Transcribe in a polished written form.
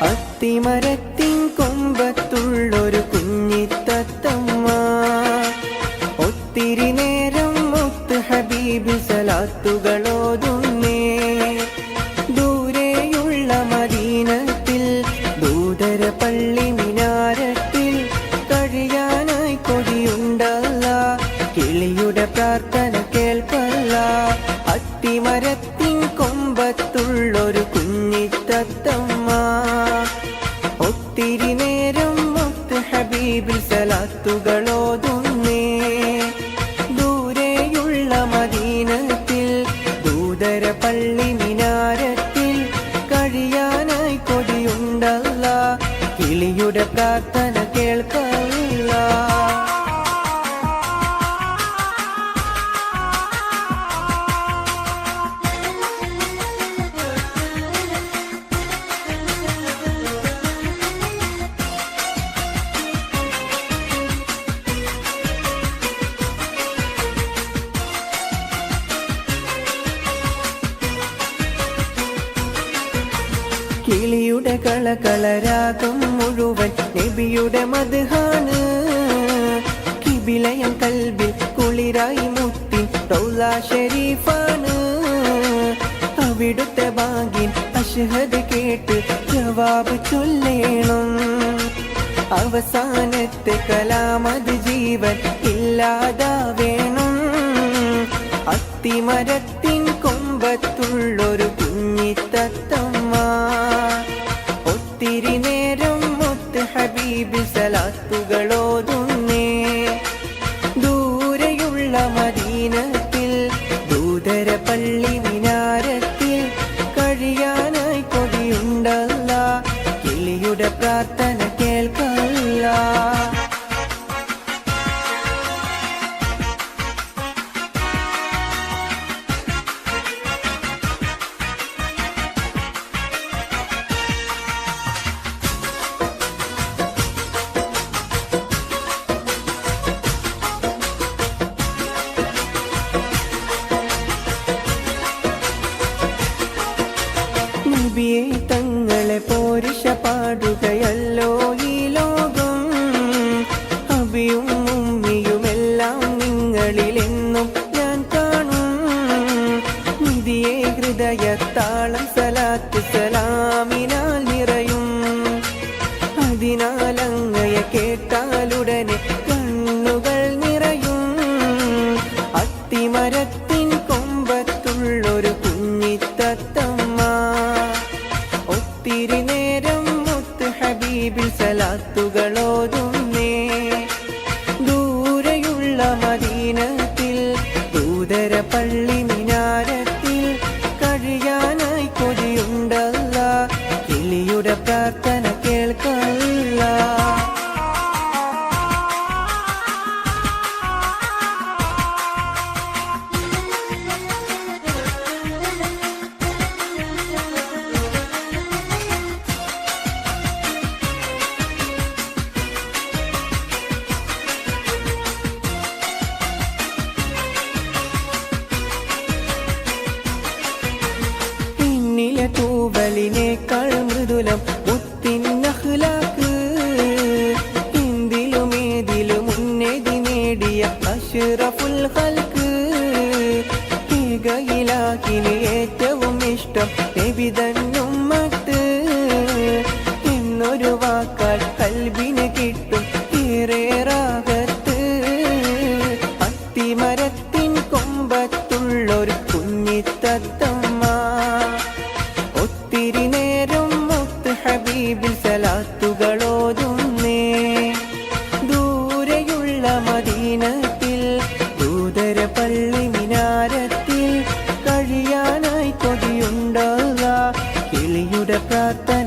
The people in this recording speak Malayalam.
അത്തിമരത്തിൻ കൊമ്പത്തുള്ളൊരു കുഞ്ഞിത്തത്തമ്മ ഒത്തിരി നേരം മുത്ത് ഹബീബ് സലാത്തുകളോതുന്നേ. ദൂരെയുള്ള മദീനത്തിൽ ദൂതര പള്ളി മിനാരത്തിൽ കഴിയാനായി കൊതിയുണ്ടല്ല, കിളിയുടെ പ്രാർത്ഥന കേൾക്കല്ല. അത്തിമരത്തിൻ കൊമ്പത്തുള്ളൊരു കുഞ്ഞിത്തത്തമ്മ ഒത്തിരി നേരം മുത്ത് ഹബീബിൽ സലാത്തുകളോതുന്നേ. ദൂരെയുള്ള മദീനത്തിൽ ദൂതര പള്ളി മിനാരത്തിൽ കഴിയാനായി കൊതിയുണ്ടല്ല, കിളിയുടെ പ്രാർത്ഥന കേൾക്കല്ല. കിളിയുടെ കളകളരാഗം മുഴുവൻ നബിയുടെ മദ്ഹാണ്. കിബിലയം കൽബിൽ കുളിരായി മുത്തി റൗള ഷരീഫാണ്. അവിടുത്തെ ബാഗിൻ അഷ്ഹദ് കേട്ട് ജവാബ് ചൊല്ലേണം. അവസാനത്തെ കലാമത് ജീവൻ ഇല്ലാതാവേണം. അത്തിമരത്തിൻ കൊമ്പത്തുള്ളൊരു കുഞ്ഞിത്തത്തമ്മ ഒത്തിരി നേരം മുത്ത് ഹബീബ് സലാത്തുകളോതുന്നേ. ദൂരെയുള്ള മദീനത്തിൽ ദൂതര പള്ളി മിനാരത്തിൽ കഴിയാനായി കൊതിയുണ്ടല്ല, കിളിയുടെ പ്രാർത്ഥന കേൾക്കല്ല. നബിയെ തങ്ങളെ പോരിഷ പാടുകയല്ലോ ഈ ലോകം. അബിയും ഉമ്മിയുമെല്ലാം നിങ്ങളിലെന്നും ഞാൻ കാണും. നിധിയെ ഹൃദയത്താളം സലാത്ത് സലാമിനാൽ നിറയും. അതിനാൽ അങ്ങയെ കേട്ടാലുടനെ കണ്ണുകൾ നിറയും. അത്തിമരത്തിൻ കൊമ്പത്തുള്ളൊരു കുഞ്ഞിത്തത്തമ്മ ഒത്തിരി നേരം മുത്ത് ഹബീബിൽ സലാത്തുകളോതുന്നേ. ദൂരെയുള്ള മദീനത്തിൽ ദൂതര പള്ളി മിനാരത്തിൽ കഴിയാനായി കൊതിയുണ്ടല്ല, കിളിയുടെ പ്രാർത്ഥന കേൾക്കല്ല. തൂവലിനേക്കാൾ മൃദുലം മുത്തിൻ അഖ്ലാഖ്. എന്തിലുമേതിലും ഉന്നതി നേടിയ അഷ്റഫുൽ ഖൽഖ്. ഏകയിലാഹിന് ഏറ്റവും ഇഷ്ടം നബി തന്നുമ്മത്ത് എന്നൊരു വാക്കാൽ കൽബിന് കിട്ടും ഏറെ റാഹത്ത്. അത്തിമരത്തിൻ കൊമ്പത്തുള്ളൊരു കുഞ്ഞിത്തത്തമ്മ ഒത്തിരി നേരം മുത്ത് ഹബീബിൽ സലാത്തുകളോതുന്നേ. ദൂരെയുള്ള മദീനത്തിൽ ദൂതര പള്ളി മിനാരത്തിൽ കഴിയാനായി കൊതിയുണ്ടല്ല, കിളിയുടെ പ്രാർത്ഥന